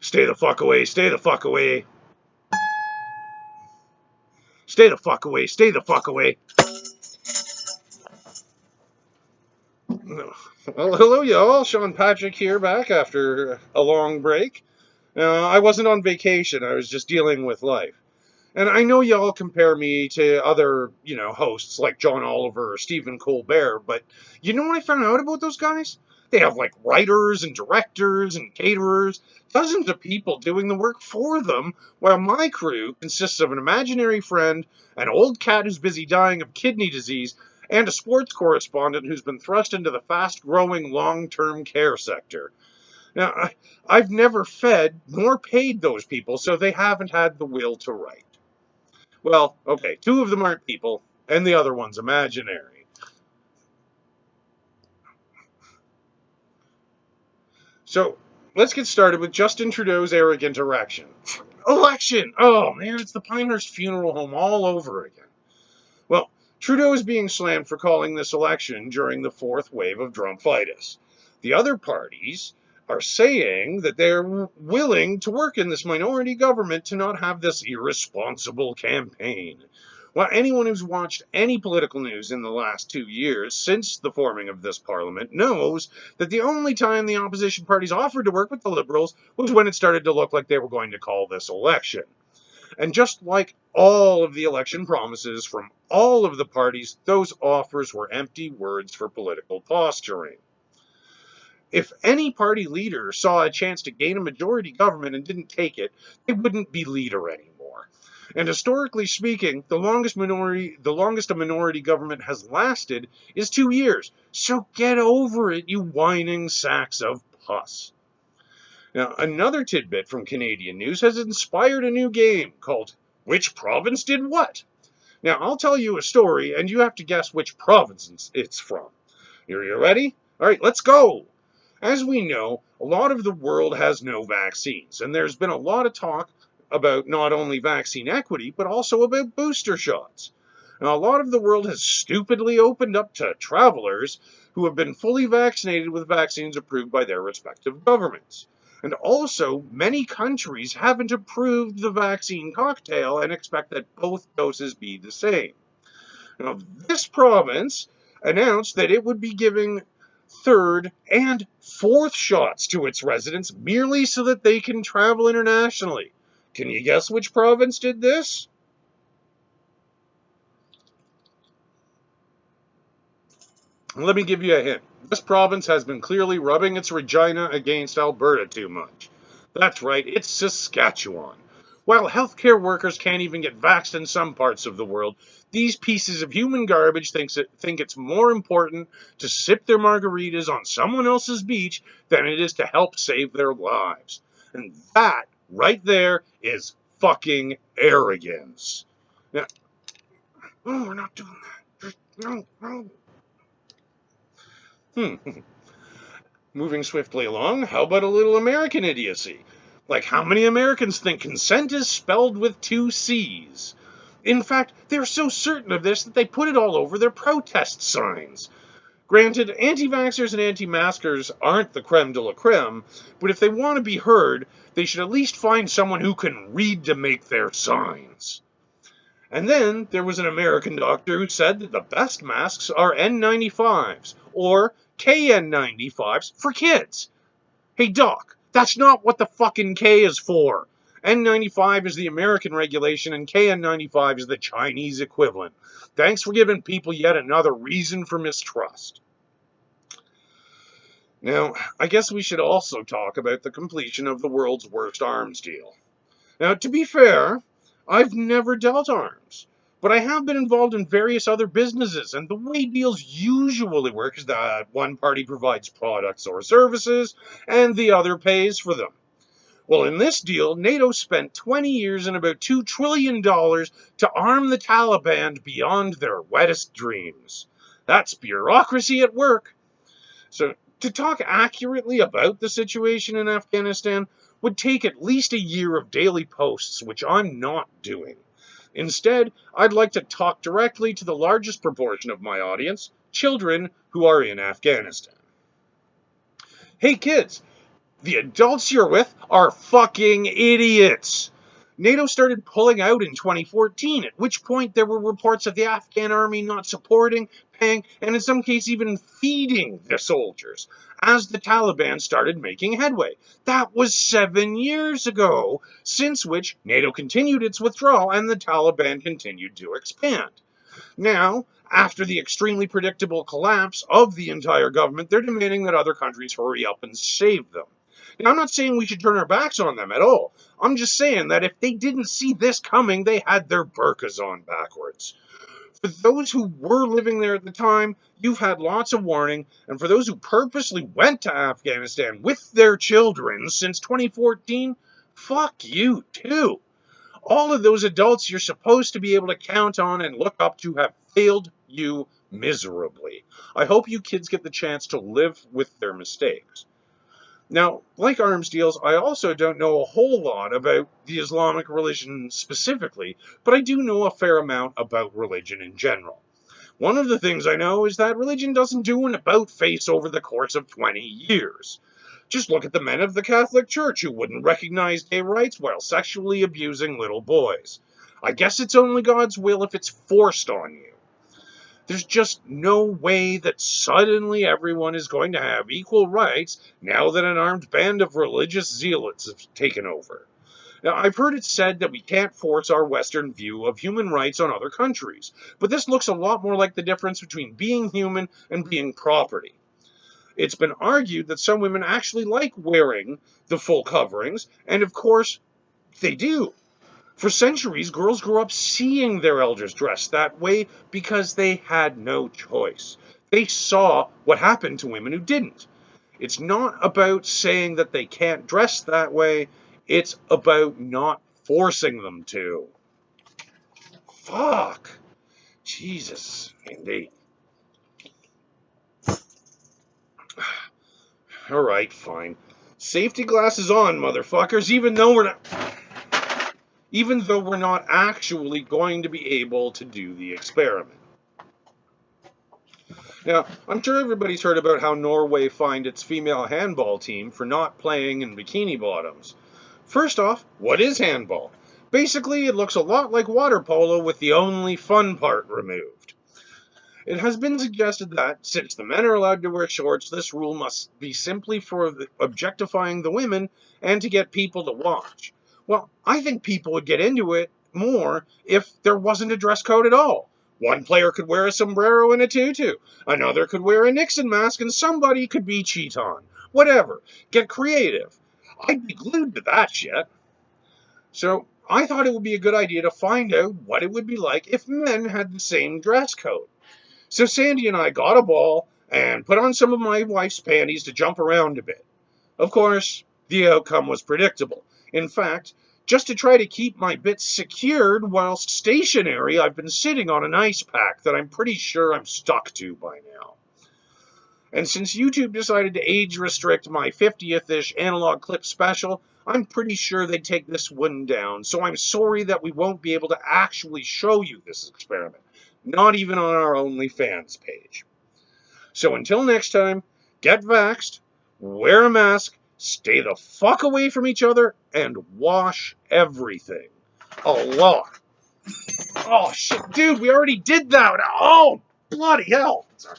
Stay the fuck away, stay the fuck away. Stay the fuck away, stay the fuck away. Well, hello, y'all. Sean Patrick here, back after a long break. I wasn't on vacation, I was just dealing with life. And I know y'all compare me to other, hosts like John Oliver or Stephen Colbert, but you know what I found out about those guys? They have like writers and directors and caterers, dozens of people doing the work for them, while my crew consists of an imaginary friend, an old cat who's busy dying of kidney disease, and a sports correspondent who's been thrust into the fast-growing long-term care sector. Now, I've never fed nor paid those people, so they haven't had the will to write. Well, okay, two of them aren't people, and the other one's imaginary. So, let's get started with Justin Trudeau's arrogant election. Oh man, it's the Pinehurst Funeral Home all over again. Well, Trudeau is being slammed for calling this election during the fourth wave of Trumpitis. The other parties are saying that they're willing to work in this minority government to not have this irresponsible campaign. Well, anyone who's watched any political news in the last 2 years since the forming of this parliament knows that the only time the opposition parties offered to work with the Liberals was when it started to look like they were going to call this election. And just like all of the election promises from all of the parties, those offers were empty words for political posturing. If any party leader saw a chance to gain a majority government and didn't take it, they wouldn't be leader anymore. And historically speaking, the longest a minority government has lasted is 2 years. So get over it, you whining sacks of pus. Now, another tidbit from Canadian news has inspired a new game called Which Province Did What? Now, I'll tell you a story, and you have to guess which province it's from. You ready? All right, let's go. As we know, a lot of the world has no vaccines, and there's been a lot of talk about not only vaccine equity, but also about booster shots. Now, a lot of the world has stupidly opened up to travelers who have been fully vaccinated with vaccines approved by their respective governments. And also, many countries haven't approved the vaccine cocktail and expect that both doses be the same. Now, this province announced that it would be giving third and fourth shots to its residents merely so that they can travel internationally. Can you guess which province did this? Let me give you a hint. This province has been clearly rubbing its Regina against Alberta too much. That's right, it's Saskatchewan. While healthcare workers can't even get vaxxed in some parts of the world, these pieces of human garbage think it's more important to sip their margaritas on someone else's beach than it is to help save their lives. And that, right there, is fucking arrogance. Now, we're not doing that. No. Moving swiftly along, how about a little American idiocy? Like, how many Americans think consent is spelled with 2 C's? In fact, they're so certain of this that they put it all over their protest signs. Granted, anti-vaxxers and anti-maskers aren't the creme de la creme, but if they want to be heard, they should at least find someone who can read to make their signs. And then there was an American doctor who said that the best masks are N95s, or KN95s for kids. Hey doc, that's not what the fucking K is for. N95 is the American regulation and KN95 is the Chinese equivalent. Thanks for giving people yet another reason for mistrust. Now, I guess we should also talk about the completion of the world's worst arms deal. Now, to be fair, I've never dealt arms, but I have been involved in various other businesses, and the way deals usually work is that one party provides products or services, and the other pays for them. Well, in this deal, NATO spent 20 years and about $2 trillion to arm the Taliban beyond their wettest dreams. That's bureaucracy at work. So, to talk accurately about the situation in Afghanistan would take at least a year of daily posts, which I'm not doing. Instead, I'd like to talk directly to the largest proportion of my audience, children who are in Afghanistan. Hey kids, The adults you're with are fucking idiots. NATO started pulling out in 2014, at which point there were reports of the Afghan army not supporting, paying, and in some cases even feeding the soldiers, as the Taliban started making headway. That was 7 years ago, since which NATO continued its withdrawal and the Taliban continued to expand. Now, after the extremely predictable collapse of the entire government, they're demanding that other countries hurry up and save them. Now, I'm not saying we should turn our backs on them at all. I'm just saying that if they didn't see this coming, they had their burqas on backwards. For those who were living there at the time, you've had lots of warning, and for those who purposely went to Afghanistan with their children since 2014, fuck you too. All of those adults you're supposed to be able to count on and look up to have failed you miserably. I hope you kids get the chance to live with their mistakes. Now, like arms deals, I also don't know a whole lot about the Islamic religion specifically, but I do know a fair amount about religion in general. One of the things I know is that religion doesn't do an about-face over the course of 20 years. Just look at the men of the Catholic Church who wouldn't recognize gay rights while sexually abusing little boys. I guess it's only God's will if it's forced on you. There's just no way that suddenly everyone is going to have equal rights now that an armed band of religious zealots have taken over. Now, I've heard it said that we can't force our Western view of human rights on other countries, but this looks a lot more like the difference between being human and being property. It's been argued that some women actually like wearing the full coverings, and of course, they do. For centuries, girls grew up seeing their elders dressed that way because they had no choice. They saw what happened to women who didn't. It's not about saying that they can't dress that way, it's about not forcing them to. Fuck. Jesus. Indeed. Alright, fine. Safety glasses on, motherfuckers, even though we're not actually going to be able to do the experiment. Now, I'm sure everybody's heard about how Norway fined its female handball team for not playing in bikini bottoms. First off, what is handball? Basically, it looks a lot like water polo with the only fun part removed. It has been suggested that, since the men are allowed to wear shorts, this rule must be simply for objectifying the women and to get people to watch. Well, I think people would get into it more if there wasn't a dress code at all. One player could wear a sombrero and a tutu. Another could wear a Nixon mask, and somebody could be Cheeton. Whatever. Get creative. I'd be glued to that shit. So, I thought it would be a good idea to find out what it would be like if men had the same dress code. So Sandy and I got a ball and put on some of my wife's panties to jump around a bit. Of course, the outcome was predictable. In fact, just to try to keep my bits secured whilst stationary, I've been sitting on an ice pack that I'm pretty sure I'm stuck to by now. And since YouTube decided to age restrict my 50th-ish analog clip special, I'm pretty sure they'd take this one down, so I'm sorry that we won't be able to actually show you this experiment. Not even on our OnlyFans page. So until next time, get vaxxed, wear a mask, stay the fuck away from each other, and wash everything. A lot. Oh shit, dude, we already did that. Oh, bloody hell. Sorry.